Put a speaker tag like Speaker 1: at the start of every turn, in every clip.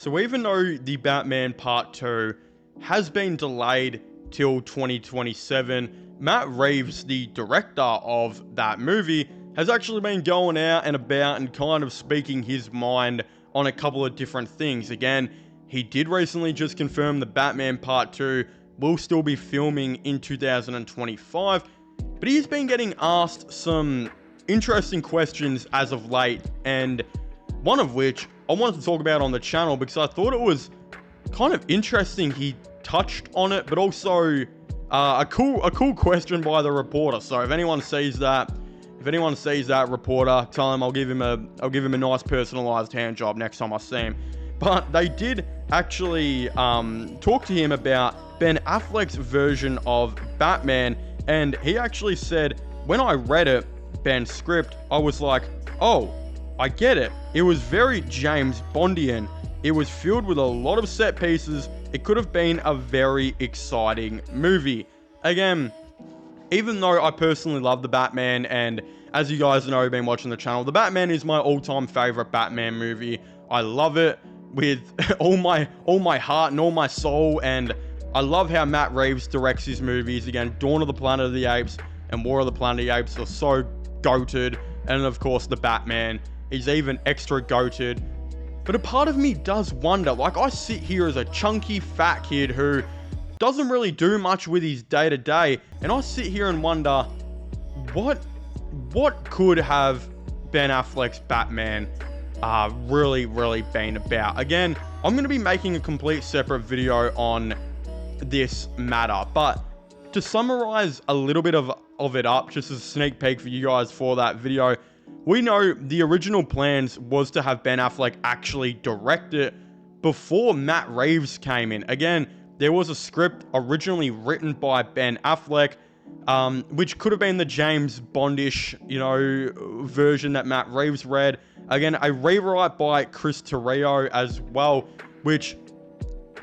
Speaker 1: So even though the Batman Part 2 has been delayed till 2027, Matt Reeves, the director of that movie, has actually been going out and about and kind of speaking his mind on a couple of different things. Again, he did recently just confirm the Batman Part 2 will still be filming in 2025, but he's been getting asked some interesting questions as of late, and one of which I wanted to talk about on the channel because I thought it was kind of interesting. He touched on it, but also a cool question by the reporter. So if anyone sees that reporter, tell him I'll give him a nice personalized hand job next time I see him. But they did actually talk to him about Ben Affleck's version of Batman, and he actually said, when I read it, Ben's script, I was like, oh, I get it. It was very James Bondian. It was filled with a lot of set pieces. It could have been a very exciting movie. Again, even though I personally love the Batman, and as you guys know, who've been watching the channel, the Batman is my all-time favorite Batman movie. I love it with all my heart and all my soul, and I love how Matt Reeves directs his movies. Again, Dawn of the Planet of the Apes and War of the Planet of the Apes are so goated, and of course the Batman is even extra goated. But a part of me does wonder, like, I sit here as a chunky fat kid who doesn't really do much with his day-to-day, and I sit here and wonder, what could have Ben Affleck's Batman really been about? Again, I'm going to be making a complete separate video on this matter, but to summarize a little bit of it up, just as a sneak peek for you guys for that video, we know the original plans was to have Ben Affleck actually direct it before Matt Reeves came in. Again, there was a script originally written by Ben Affleck, which could have been the James Bondish, version that Matt Reeves read. Again, a rewrite by Chris Terrio as well, which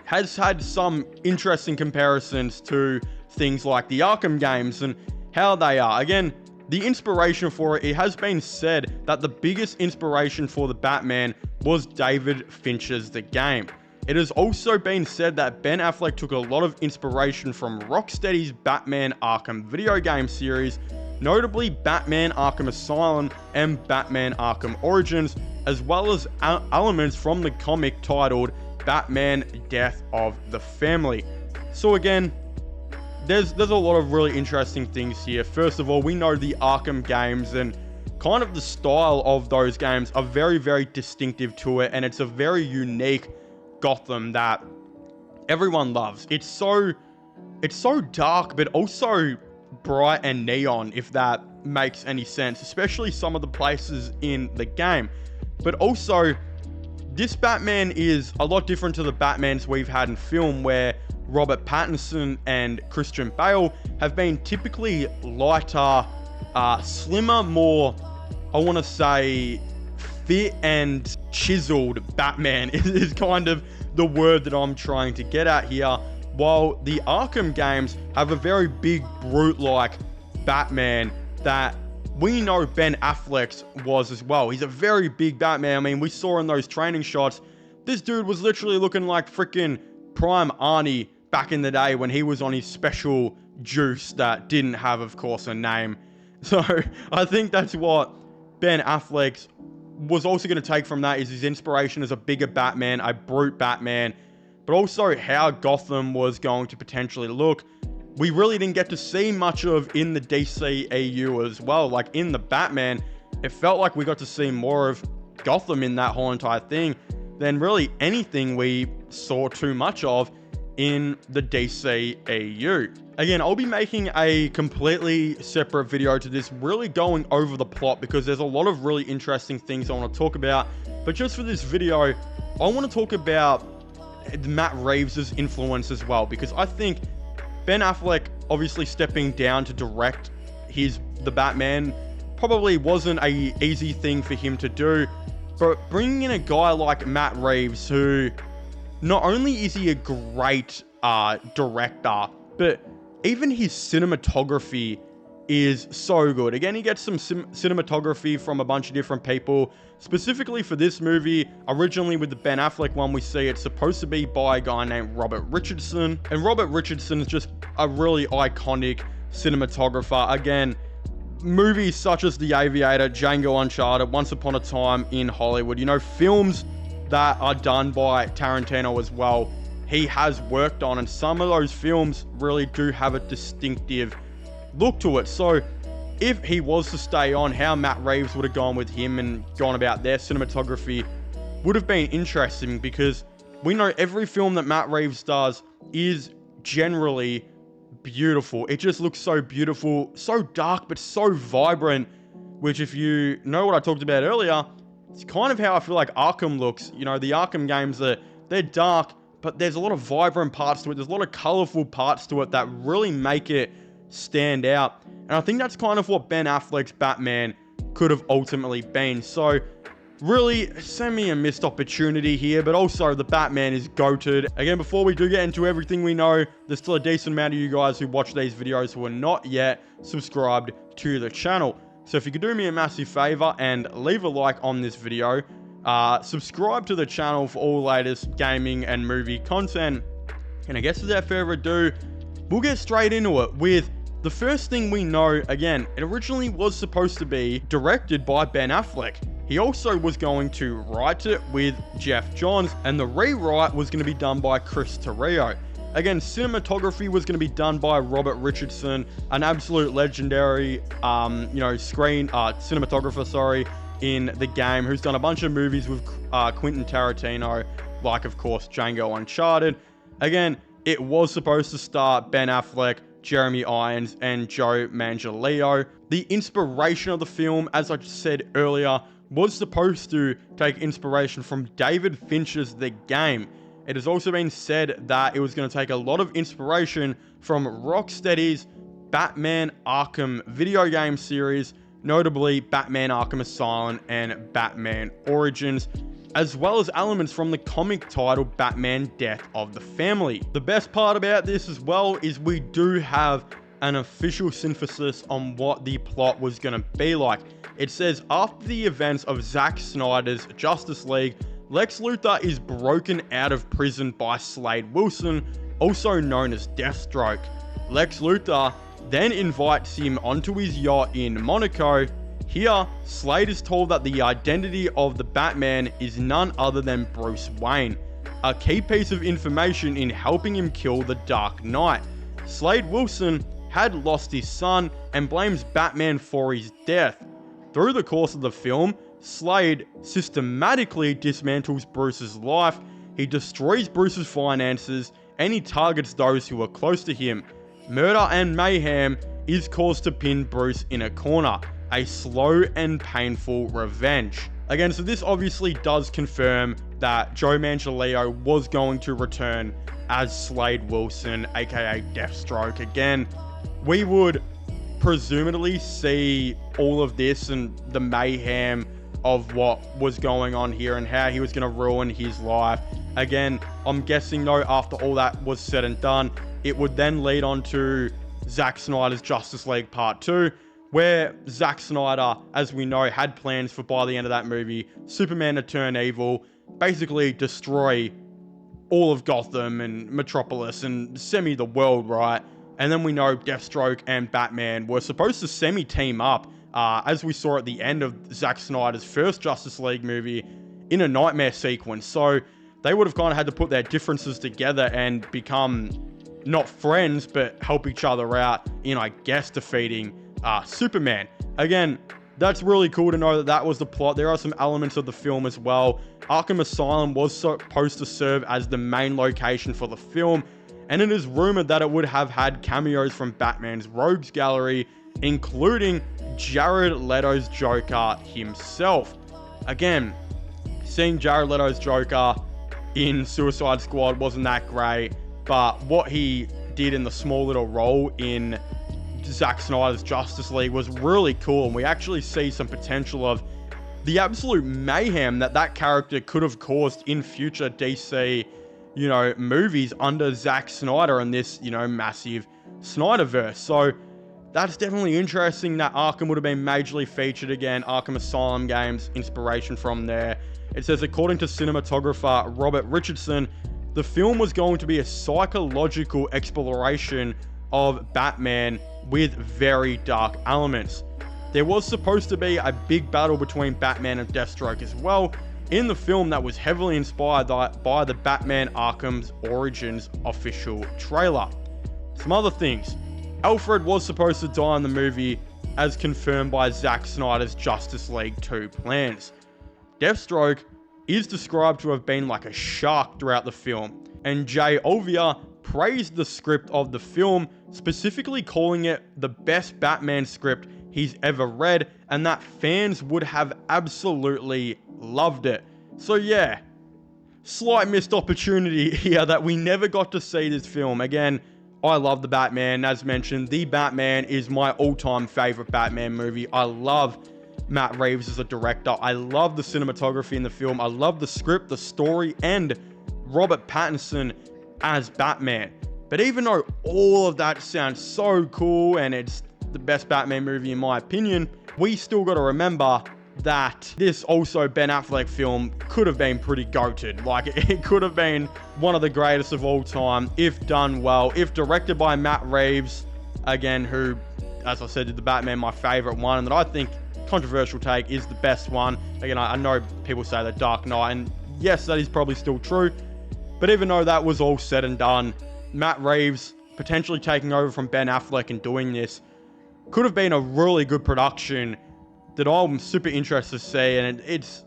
Speaker 1: has had some interesting comparisons to things like the Arkham games and how they are. Again, the inspiration for it has been said that the biggest inspiration for the Batman was David Fincher's The Game. It has also been said that Ben Affleck took a lot of inspiration from Rocksteady's Batman Arkham video game series, notably Batman Arkham Asylum and Batman Arkham Origins, as well as elements from the comic titled Batman Death of the Family. So again, there's a lot of really interesting things here. First of all, we know the Arkham games and kind of the style of those games are very distinctive to it, and it's a very unique Gotham that everyone loves. It's so dark, but also bright and neon, if that makes any sense, especially some of the places in the game. But also, this Batman is a lot different to the Batmans we've had in film, where Robert Pattinson and Christian Bale have been typically lighter, slimmer, more, I want to say, fit and chiseled Batman is kind of the word that I'm trying to get at here, while the Arkham games have a very big, brute-like Batman that we know Ben Affleck's was as well. He's a very big Batman. I mean, we saw in those training shots, this dude was literally looking like freaking prime Arnie back in the day when he was on his special juice that didn't have, of course, a name. So I think that's what Ben Affleck was also going to take from that, is his inspiration as a bigger Batman, a brute Batman, but also how Gotham was going to potentially look. We really didn't get to see much of in the DCEU as well. Like in the Batman, it felt like we got to see more of Gotham in that whole entire thing than really anything we saw too much of in the DCEU. Again, I'll be making a completely separate video to this, really going over the plot, because there's a lot of really interesting things I want to talk about. But just for this video, I want to talk about Matt Reeves' influence as well, because I think Ben Affleck obviously stepping down to direct the Batman probably wasn't a easy thing for him to do, but bringing in a guy like Matt Reeves, who not only is he a great director, but even his cinematography is so good. Again, he gets some cinematography from a bunch of different people. Specifically for this movie, originally with the Ben Affleck one, we see it's supposed to be by a guy named Robert Richardson. And Robert Richardson is just a really iconic cinematographer. Again, movies such as The Aviator, Django Uncharted, Once Upon a Time in Hollywood, films that are done by Tarantino as well, he has worked on, and some of those films really do have a distinctive look to it. So if he was to stay on, how Matt Reeves would have gone with him and gone about their cinematography would have been interesting, because we know every film that Matt Reeves does is generally beautiful. It just looks so beautiful, so dark, but so vibrant, which, if you know what I talked about earlier, it's kind of how I feel like Arkham looks. The Arkham games, they're dark, but there's a lot of vibrant parts to it. There's a lot of colorful parts to it that really make it stand out. And I think that's kind of what Ben Affleck's Batman could have ultimately been. So really, semi a missed opportunity here, but also the Batman is goated. Again, before we do get into everything we know, there's still a decent amount of you guys who watch these videos who are not yet subscribed to the channel. So if you could do me a massive favor and leave a like on this video, subscribe to the channel for all latest gaming and movie content. And I guess without further ado, we'll get straight into it with the first thing we know. Again, it originally was supposed to be directed by Ben Affleck. He also was going to write it with Jeff Johns, and the rewrite was going to be done by Chris Terrio. Again, cinematography was going to be done by Robert Richardson, an absolute legendary, cinematographer, in the game, who's done a bunch of movies with Quentin Tarantino, like, of course, Django Uncharted. Again, it was supposed to star Ben Affleck, Jeremy Irons, and Joe Manganiello. The inspiration of the film, as I said earlier, was supposed to take inspiration from David Fincher's The Game. It has also been said that it was going to take a lot of inspiration from Rocksteady's Batman Arkham video game series, notably Batman Arkham Asylum and Batman Origins, as well as elements from the comic titled Batman Death of the Family. The best part about this as well is we do have an official synthesis on what the plot was going to be like. It says, after the events of Zack Snyder's Justice League, Lex Luthor is broken out of prison by Slade Wilson, also known as Deathstroke. Lex Luthor then invites him onto his yacht in Monaco. Here, Slade is told that the identity of the Batman is none other than Bruce Wayne, a key piece of information in helping him kill the Dark Knight. Slade Wilson had lost his son and blames Batman for his death. Through the course of the film, Slade systematically dismantles Bruce's life, he destroys Bruce's finances, and he targets those who are close to him. Murder and mayhem is caused to pin Bruce in a corner, a slow and painful revenge. Again, so this obviously does confirm that Joe Manganiello was going to return as Slade Wilson, aka Deathstroke. Again, we would presumably see all of this and the mayhem of what was going on here and how he was going to ruin his life. Again, I'm guessing though, after all that was said and done, it would then lead on to Zack Snyder's Justice League Part 2, where Zack Snyder, as we know, had plans for, by the end of that movie, Superman to turn evil, basically destroy all of Gotham and Metropolis and the world, right? And then we know Deathstroke and Batman were supposed to semi-team up, as we saw at the end of Zack Snyder's first Justice League movie, in a nightmare sequence. So they would have kind of had to put their differences together and become not friends, but help each other out in, I guess, defeating Superman. Again, that's really cool to know that that was the plot. There are some elements of the film as well. Arkham Asylum was supposed to serve as the main location for the film, and it is rumored that it would have had cameos from Batman's Rogues Gallery, including Jared Leto's Joker himself. Again, seeing Jared Leto's Joker in Suicide Squad wasn't that great, but what he did in the small little role in Zack Snyder's Justice League was really cool, and we actually see some potential of the absolute mayhem that that character could have caused in future DC, movies under Zack Snyder and this, massive Snyderverse. So that's definitely interesting that Arkham would have been majorly featured again. Arkham Asylum games, inspiration from there. It says, according to cinematographer Robert Richardson, the film was going to be a psychological exploration of Batman with very dark elements. There was supposed to be a big battle between Batman and Deathstroke as well in the film that was heavily inspired by the Batman Arkham's Origins official trailer. Some other things. Alfred was supposed to die in the movie, as confirmed by Zack Snyder's Justice League 2 plans. Deathstroke is described to have been like a shark throughout the film, and Jay Olvia praised the script of the film, specifically calling it the best Batman script he's ever read, and that fans would have absolutely loved it. So yeah, slight missed opportunity here that we never got to see this film. Again, I love the Batman. As mentioned, The Batman is my all-time favorite Batman movie. I love Matt Reeves as a director. I love the cinematography in the film. I love the script, the story, and Robert Pattinson as Batman. But even though all of that sounds so cool and it's the best Batman movie in my opinion, we still got to remember that this also Ben Affleck film could have been pretty goated. Like, it could have been one of the greatest of all time if done well, if directed by Matt Reeves, again, who, as I said, did the Batman my favorite one, and that I think, controversial take, is the best one. Again, I know people say The Dark Knight, and yes, that is probably still true, but even though that was all said and done, Matt Reeves potentially taking over from Ben Affleck and doing this could have been a really good production that I'm super interested to see, and it's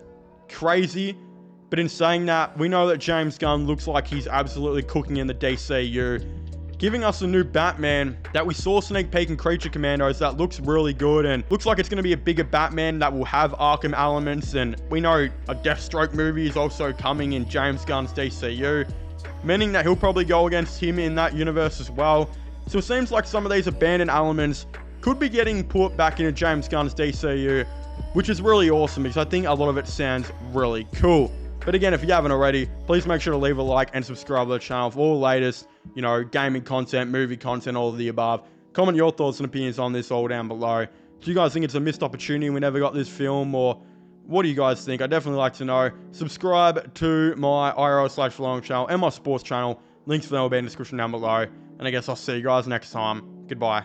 Speaker 1: crazy. But in saying that, we know that James Gunn looks like he's absolutely cooking in the DCU, giving us a new Batman that we saw sneak peek in Creature Commandos that looks really good, and looks like it's going to be a bigger Batman that will have Arkham elements, and we know a Deathstroke movie is also coming in James Gunn's DCU, meaning that he'll probably go against him in that universe as well. So it seems like some of these abandoned elements could be getting put back into James Gunn's DCU, which is really awesome because I think a lot of it sounds really cool. But again, if you haven't already, please make sure to leave a like and subscribe to the channel for all the latest, gaming content, movie content, all of the above. Comment your thoughts and opinions on this all down below. Do you guys think it's a missed opportunity we never got this film, or what do you guys think? I'd definitely like to know. Subscribe to my IRL/vlog channel and my sports channel. Links for them will be in the description down below. And I guess I'll see you guys next time. Goodbye.